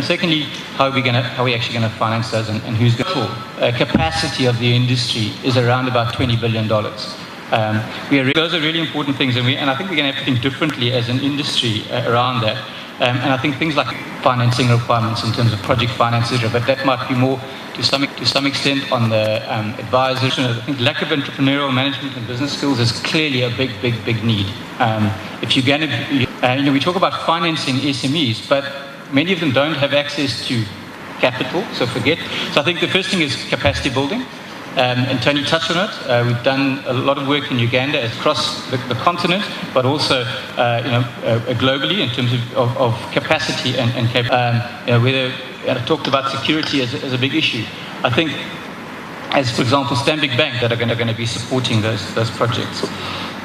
And secondly, how are we actually going to finance those, and who's going to? Capacity of the industry is around about $20 billion. Those are really important things, and I think we're going to have to think differently as an industry around that. And I think things like financing requirements in terms of project finance, etc., but that might be more to some extent on the advisors. I think lack of entrepreneurial management and business skills is clearly a big need. If you're going to, we talk about financing SMEs, but many of them don't have access to capital, so forget. So I think the first thing is capacity building. And Tony touched on it. We've done a lot of work in Uganda across the continent, but also globally in terms of capacity and whether I talked about security as a big issue. I think, as for example, Stanbic Bank that are going to be supporting those projects.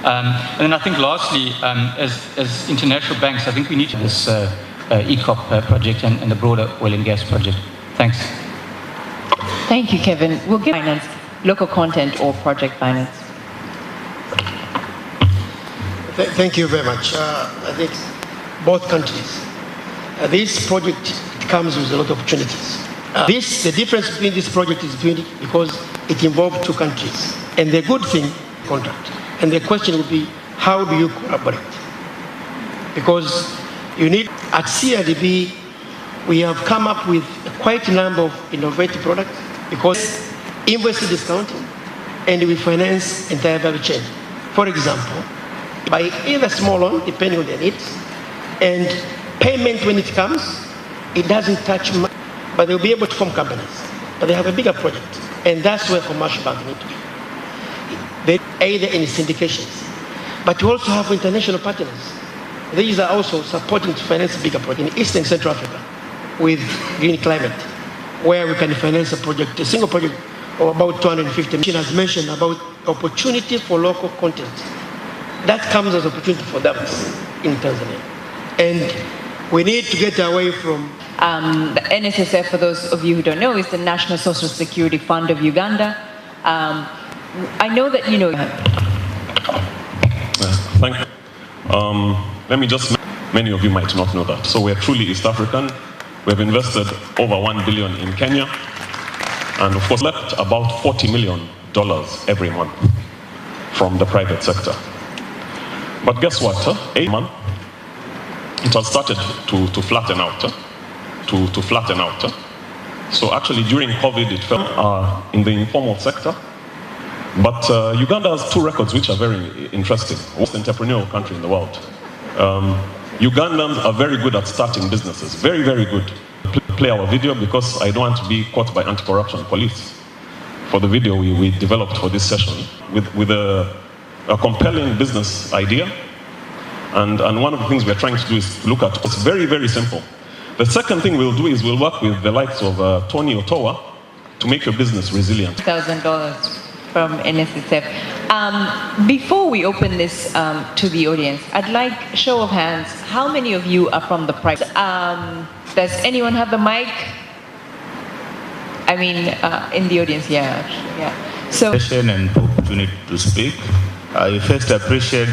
And then I think lastly, as international banks, I think we need to this ECOP project and the broader oil and gas project. Thanks. Thank you, Kevin. We'll give finance, local content or project finance. Thank you very much. I think both countries. This project comes with a lot of opportunities. The difference between this project is because it involves two countries. And the good thing, contract. And the question would be, how do you collaborate? Because you need, at CRDB, we have come up with quite a number of innovative products because invoice discounting, and we finance entire value chain. For example, by either small loan, depending on their needs, and payment when it comes, it doesn't touch much, but they'll be able to form companies. But they have a bigger project, and that's where commercial banks need to be. They either in syndications, but you also have international partners. These are also supporting to finance bigger projects in East and Central Africa with green climate, where we can finance a project, a single project of about 250 million. Has mentioned about opportunity for local content. That comes as opportunity for them in Tanzania. And we need to get away from... The NSSF, for those of you who don't know, is the National Social Security Fund of Uganda. I know that, you know... Thank you. Let me just... Many of you might not know that. So we're truly East African. We've invested over $1 billion in Kenya. And of course, left about $40 million every month from the private sector. But guess what? It has started to flatten out. To flatten out. So actually, during COVID, it fell in the informal sector. But Uganda has two records which are very interesting. Most entrepreneurial country in the world. Ugandans are very good at starting businesses. Very, very good. Play our video because I don't want to be caught by anti-corruption police. For the video we developed for this session with a compelling business idea. And one of the things we're trying to do is look at, it's very, very simple. The second thing we'll do is we'll work with the likes of Tony Otowa to make your business resilient. $1,000 from NSSF. Before we open this to the audience, I'd like a show of hands. How many of you are from the private? Does anyone have the mic? I mean, in the audience, yeah. So, and opportunity to speak. I first appreciate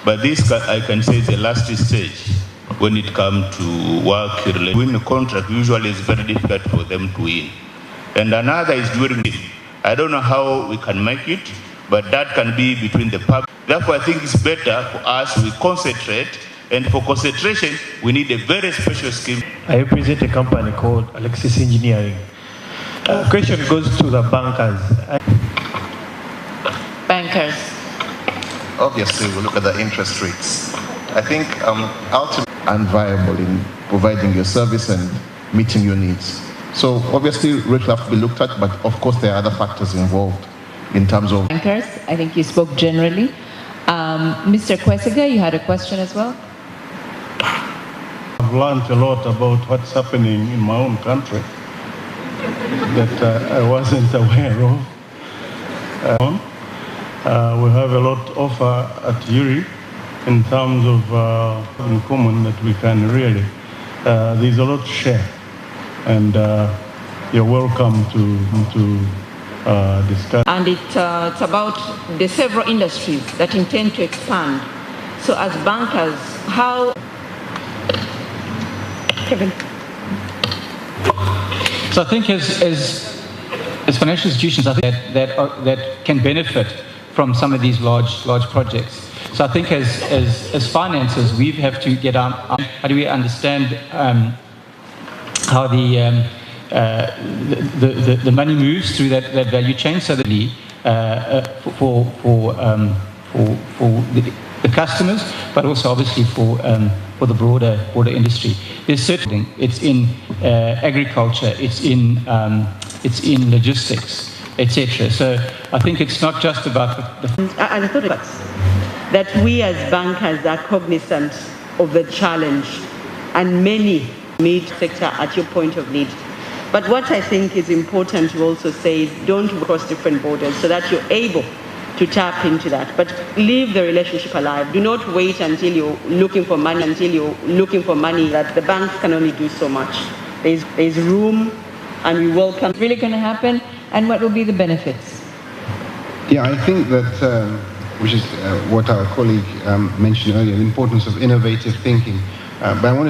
but this I can say is the last stage when it comes to work. Win a contract usually is very difficult for them to win, and another is during. I don't know how we can make it, but that can be between the public. Therefore, I think it's better for us we concentrate, and for concentration, we need a very special scheme. I represent a company called Alexis Engineering. Question goes to the bankers. Bankers. Obviously, we look at the interest rates. I think ultimately unviable in providing your service and meeting your needs. So obviously, rates have to be looked at, but of course there are other factors involved in terms of... Bankers, I think you spoke generally. Mr. Kwesiga, you had a question as well? I've learned a lot about what's happening in my own country that I wasn't aware of. We have a lot to offer at URI in terms of in common that we can really, there's a lot to share. And you're welcome to discuss. And it's about the several industries that intend to expand. So as bankers, how... Kevin. So I think as financial institutions, I think that can benefit from some of these large projects. So I think as financiers, we have to get on how do we understand how the money moves through that value chain, so that for the customers, but also obviously for the broader industry. There's certainly, it's in agriculture, it's in logistics, etc. So I think it's not just about the I thought that we as bankers are cognizant of the challenge, and many need sector at your point of need. But what I think is important to also say is don't cross different borders, so that you're able to tap into that. But leave the relationship alive. Do not wait until you're looking for money, that the banks can only do so much. There's room, and we welcome. What's really going to happen, and what will be the benefits? Yeah, I think that, which is what our colleague mentioned earlier, the importance of innovative thinking. But I want